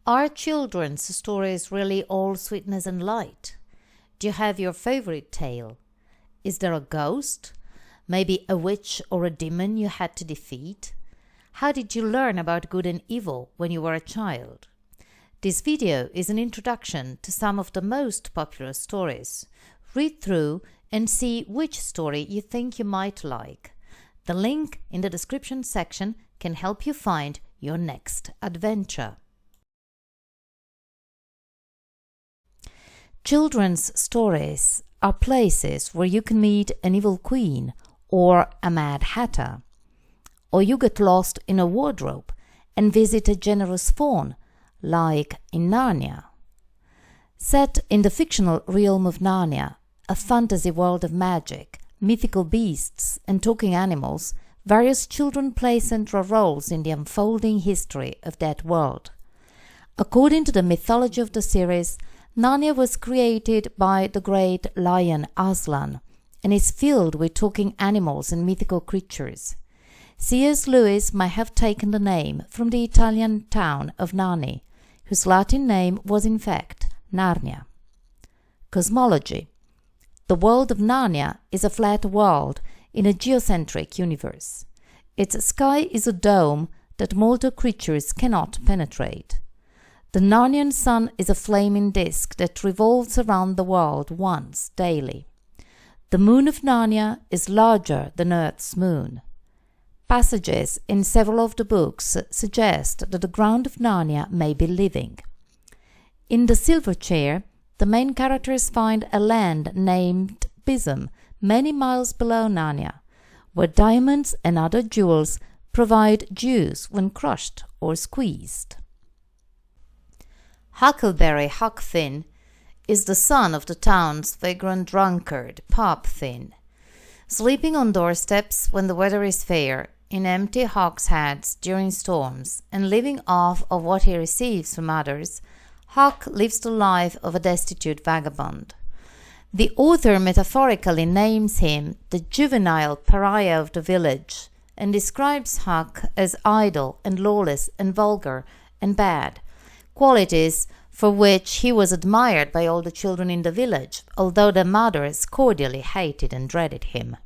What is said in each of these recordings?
Are children's stories really all sweetness and light? Do you have your favorite tale? Is there a ghost? Maybe a witch or a demon you had to defeat? How did you learn about good and evil when you were a child? This video is an introduction to some of the most popular stories. Read through and see which story you think you might like. The link in the description section can help you find your next adventure. Children's stories are places where you can meet an evil queen or a mad hatter, or you get lost in a wardrobe and visit a generous faun, like in Narnia. Set in the fictional realm of Narnia, a fantasy world of magic, mythical beasts, and talking animals, various children play central roles in the unfolding history of that world. According to the mythology of the series, Narnia was created by the great lion Aslan and is filled with talking animals and mythical creatures. C.S. Lewis might have taken the name from the Italian town of Narni, whose Latin name was in fact Narnia. Cosmology. The world of Narnia is a flat world in a geocentric universe. Its sky is a dome that mortal creatures cannot penetrate. The Narnian sun is a flaming disk that revolves around the world once daily. The moon of Narnia is larger than Earth's moon. Passages in several of the books suggest that the ground of Narnia may be living. In The Silver Chair, the main characters find a land named Pism, many miles below Narnia, where diamonds and other jewels provide juice when crushed or squeezed. Huckleberry Huck Finn is the son of the town's vagrant drunkard, Pop Finn. Sleeping on doorsteps when the weather is fair, in empty hogsheads during storms, and living off of what he receives from others, Huck lives the life of a destitute vagabond. The author metaphorically names him the juvenile pariah of the village and describes Huck as idle and lawless and vulgar and bad, qualities for which he was admired by all the children in the village, although their mothers cordially hated and dreaded him.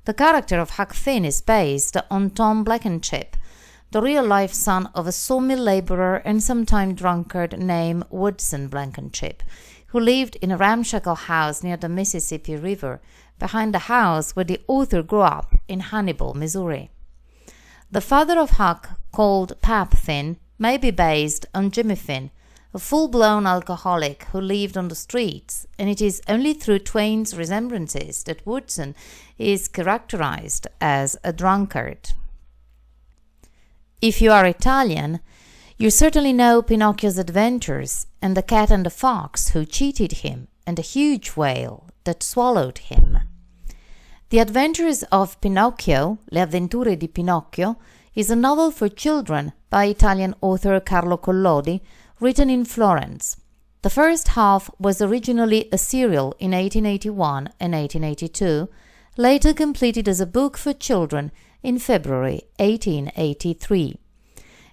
The character of Huck Finn is based on Tom Blankenship, the real-life son of a sawmill laborer and sometime drunkard named Woodson Blankenship, who lived in a ramshackle house near the Mississippi River, behind the house where the author grew up in Hannibal, Missouri. The father of Huck, called Pap Finn, may be based on Jimmy Finn, a full-blown alcoholic who lived on the streets, and it is only through Twain's resemblances that Woodson is characterized as a drunkard. If you are Italian, you certainly know Pinocchio's adventures and the cat and the fox who cheated him and the huge whale that swallowed him. The Adventures of Pinocchio, Le avventure di Pinocchio, is a novel for children by Italian author Carlo Collodi, written in Florence. The first half was originally a serial in 1881 and 1882, later completed as a book for children in February 1883.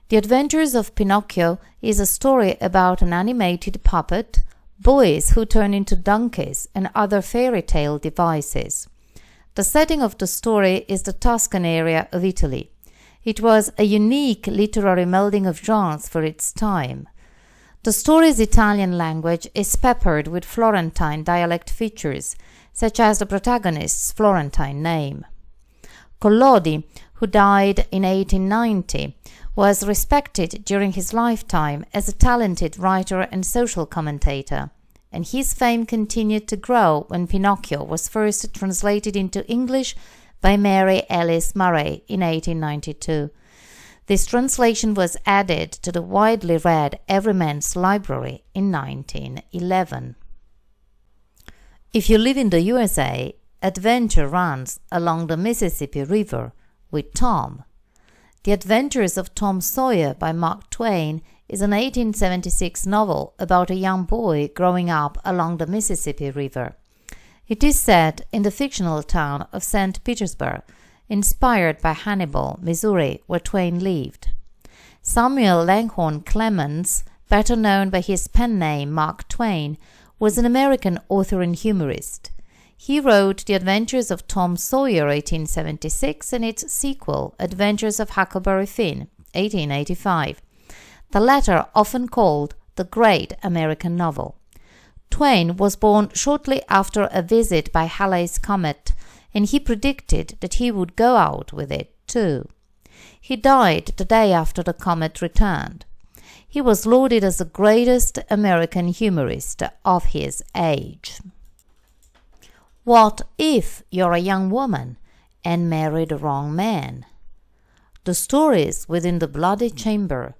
The Adventures of Pinocchio is a story about an animated puppet, boys who turn into donkeys, and other fairy tale devices. The setting of the story is the Tuscan area of Italy. It was a unique literary melding of genres for its time. The story's Italian language is peppered with Florentine dialect features, such as the protagonist's Florentine name. Collodi, who died in 1890, was respected during his lifetime as a talented writer and social commentator, and his fame continued to grow when Pinocchio was first translated into English by Mary Ellis Murray in 1892. This translation was added to the widely read Everyman's Library in 1911. If you live in the USA, adventure runs along the Mississippi River with Tom. The Adventures of Tom Sawyer by Mark Twain is an 1876 novel about a young boy growing up along the Mississippi River. It is set in the fictional town of St. Petersburg, inspired by Hannibal, Missouri, where Twain lived. Samuel Langhorne Clemens better known by his pen name Mark Twain, was an American author and humorist. He wrote The Adventures of Tom Sawyer, 1876, and its sequel, Adventures of Huckleberry Finn, 1885, the latter often called the Great American Novel. Twain was born shortly after a visit by Halley's Comet, and he predicted that he would go out with it too. He died the day after the comet returned. He was lauded as the greatest American humorist of his age. What if you're a young woman and marry the wrong man? The stories within the Bloody Chamber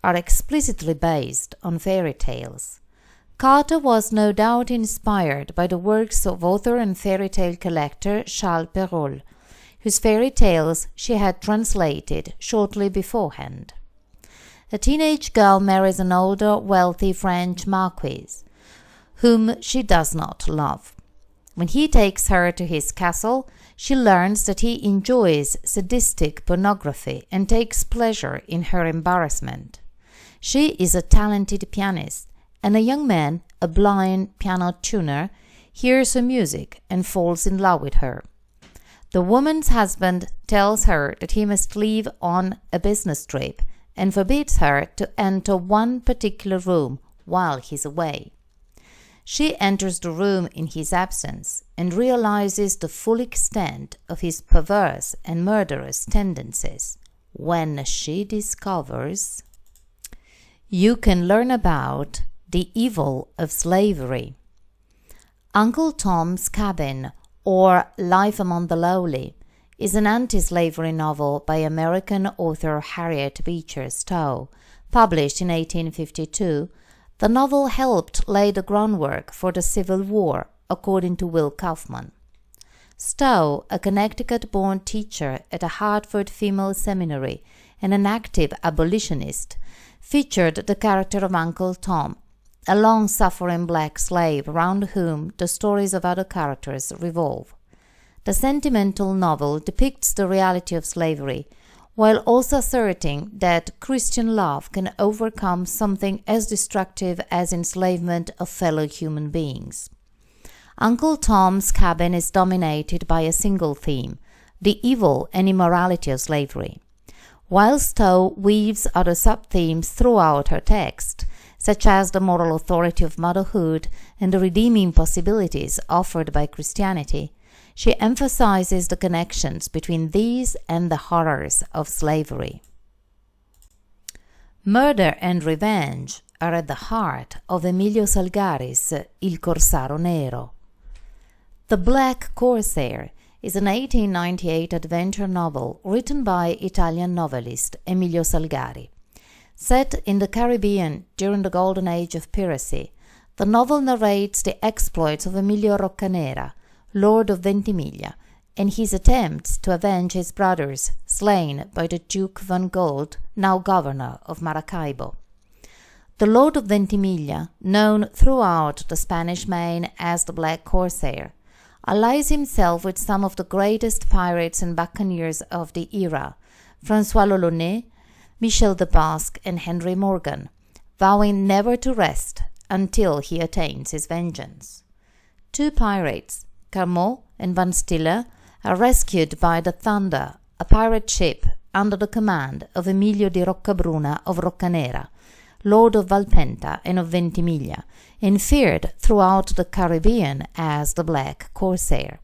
are explicitly based on fairy tales. Carter was no doubt inspired by the works of author and fairy tale collector Charles Perrault, whose fairy tales she had translated shortly beforehand. A teenage girl marries an older, wealthy French marquis, whom she does not love. When he takes her to his castle, she learns that he enjoys sadistic pornography and takes pleasure in her embarrassment. She is a talented pianist, and a young man, a blind piano tuner, hears her music and falls in love with her. The woman's husband tells her that he must leave on a business trip and forbids her to enter one particular room while he's away. She enters the room in his absence and realizes the full extent of his perverse and murderous tendencies when she discovers. You can learn about the evil of slavery. Uncle Tom's Cabin, or Life Among the Lowly, is an anti-slavery novel by American author Harriet Beecher Stowe, published in 1852. The novel helped lay the groundwork for the Civil War, according to Will Kaufman. Stowe, a Connecticut-born teacher at a Hartford female seminary and an active abolitionist, featured the character of Uncle Tom, a long-suffering black slave around whom the stories of other characters revolve. The sentimental novel depicts the reality of slavery, while also asserting that Christian love can overcome something as destructive as enslavement of fellow human beings. Uncle Tom's Cabin is dominated by a single theme, the evil and immorality of slavery, while Stowe weaves other sub-themes throughout her text, such as the moral authority of motherhood and the redeeming possibilities offered by Christianity. She emphasizes the connections between these and the horrors of slavery. Murder and revenge are at the heart of Emilio Salgari's Il Corsaro Nero. The Black Corsair is an 1898 adventure novel written by Italian novelist Emilio Salgari. Set in the Caribbean during the golden age of piracy, the novel narrates the exploits of Emilio Roccanera, Lord of Ventimiglia, and his attempts to avenge his brothers slain by the Duke van Gold, now governor of Maracaibo. The Lord of Ventimiglia, known throughout the Spanish Main as the Black Corsair, allies himself with some of the greatest pirates and buccaneers of the era, François l'Olonnais, Michel de Basque, and Henry Morgan, vowing never to rest until he attains his vengeance. Two pirates, Carmot and Van Stiller, are rescued by the Thunder, a pirate ship under the command of Emilio di Roccabruna of Roccanera, Lord of Valpenta and of Ventimiglia, and feared throughout the Caribbean as the Black Corsair.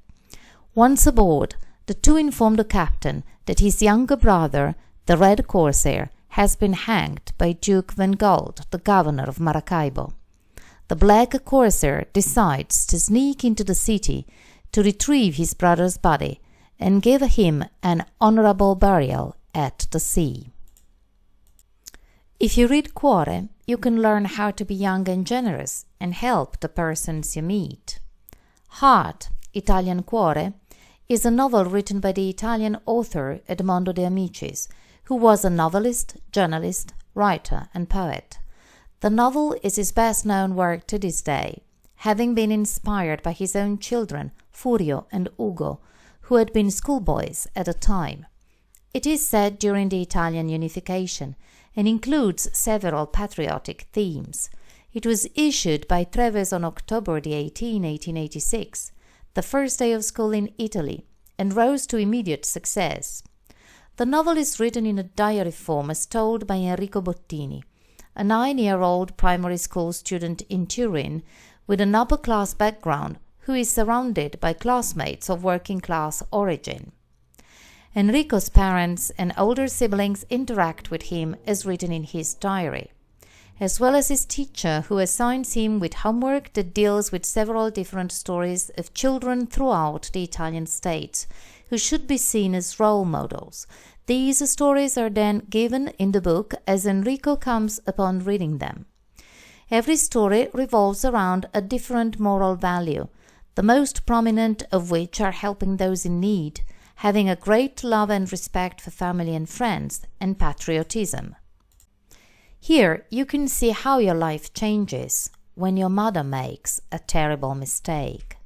Once aboard, the two inform the captain that his younger brother, the Red Corsair, has been hanged by Duke van Gold, the governor of Maracaibo. The Black Corsair decides to sneak into the city to retrieve his brother's body and give him an honorable burial at the sea. If you read Quarry, you can learn how to be young and generous and help the persons you meet. Heart, Italian Cuore, is a novel written by the Italian author Edmondo De Amicis, who was a novelist, journalist, writer, and poet. The novel is his best-known work to this day, having been inspired by his own children, Furio and Ugo, who had been schoolboys at the time. It is set during the Italian unification, and includes several patriotic themes. It was issued by Treves on October 18, 1886, the first day of school in Italy, and rose to immediate success. The novel is written in a diary form as told by Enrico Bottini, a 9-year-old primary school student in Turin with an upper-class background who is surrounded by classmates of working-class origin. Enrico's parents and older siblings interact with him as written in his diary, as well as his teacher who assigns him with homework that deals with several different stories of children throughout the Italian states who should be seen as role models. These stories are then given in the book as Enrico comes upon reading them. Every story revolves around a different moral value, the most prominent of which are helping those in need, having a great love and respect for family and friends, and patriotism. Here you can see how your life changes when your mother makes a terrible mistake.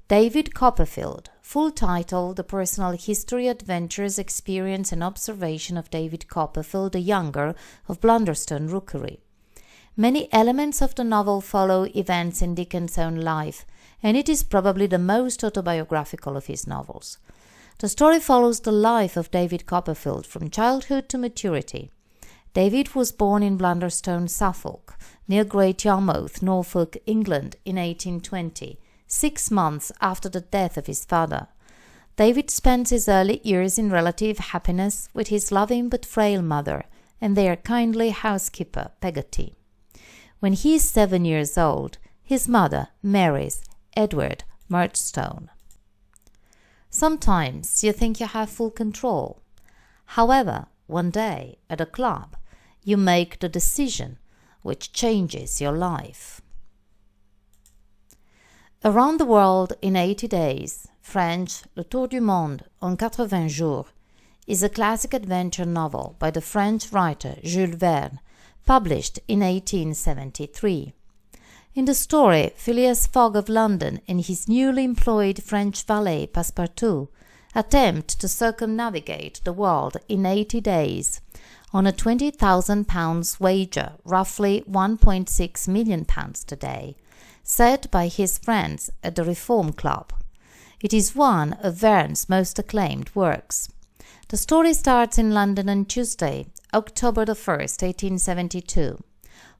David Copperfield, full title The Personal History, Adventures, Experience and Observation of David Copperfield the Younger of Blunderstone Rookery. Many elements of the novel follow events in Dickens' own life, and it is probably the most autobiographical of his novels. The story follows the life of David Copperfield from childhood to maturity. David was born in Blunderstone, Suffolk, near Great Yarmouth, Norfolk, England, in 1820, 6 months after the death of his father. David spends his early years in relative happiness with his loving but frail mother and their kindly housekeeper, Peggotty. When he is 7 years old, his mother marries Edward Murdstone. Sometimes you think you have full control. However, one day at a club, you make the decision which changes your life. Around the World in 80 Days, French Le Tour du Monde en 80 jours, is a classic adventure novel by the French writer Jules Verne, published in 1873. In the story, Phileas Fogg of London and his newly employed French valet Passepartout attempt to circumnavigate the world in 80 days on a £20,000 wager, roughly £1.6 million today, set by his friends at the Reform Club. It is one of Verne's most acclaimed works. The story starts in London on Tuesday, October 1st, 1872.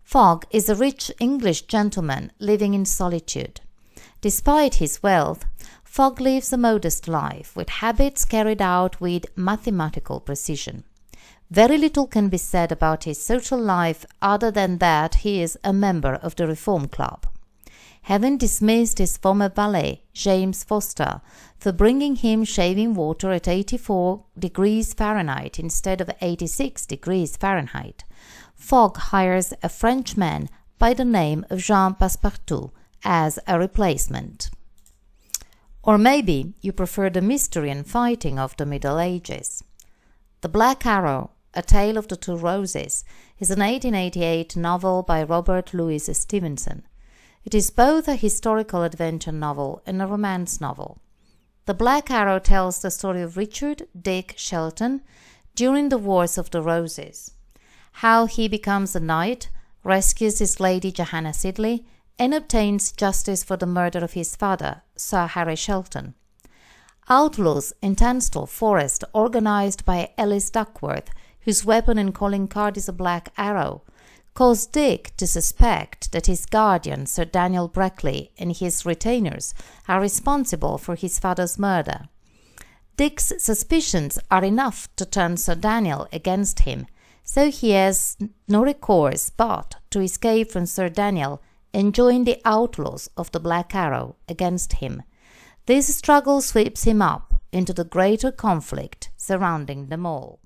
Fogg is a rich English gentleman living in solitude. Despite his wealth, Fogg lives a modest life, with habits carried out with mathematical precision. Very little can be said about his social life other than that he is a member of the Reform Club. Having dismissed his former valet, James Foster, for bringing him shaving water at 84 degrees Fahrenheit instead of 86 degrees Fahrenheit, Fogg hires a Frenchman by the name of Jean Passepartout as a replacement. Or maybe you prefer the mystery and fighting of the Middle Ages. The Black Arrow, A Tale of the Two Roses, is an 1888 novel by Robert Louis Stevenson. It is both a historical adventure novel and a romance novel. The Black Arrow tells the story of Richard Dick Shelton during the Wars of the Roses, how he becomes a knight, rescues his lady Johanna Sidley, and obtains justice for the murder of his father, Sir Harry Shelton. Outlaws in Tunstall Forest, organized by Ellis Duckworth, whose weapon and calling card is a black arrow, cause Dick to suspect that his guardian, Sir Daniel Brackley, and his retainers are responsible for his father's murder. Dick's suspicions are enough to turn Sir Daniel against him, so he has no recourse but to escape from Sir Daniel and join the outlaws of the Black Arrow against him. This struggle sweeps him up into the greater conflict surrounding them all.